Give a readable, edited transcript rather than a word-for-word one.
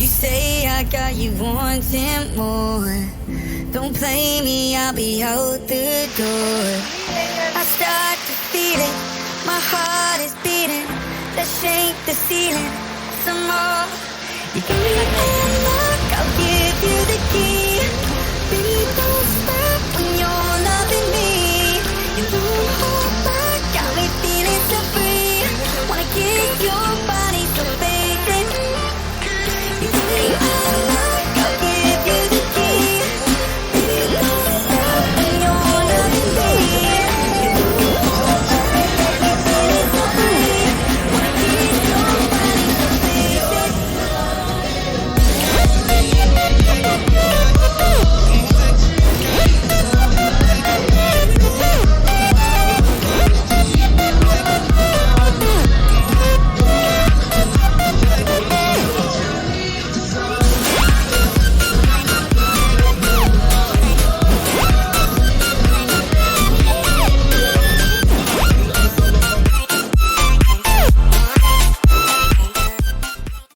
You say I got you wanting more. Don't play me, I'll be out the door. I start to feel it, my heart is beating. Let's shake the ceiling some more. You give me a look, I'll give you the key.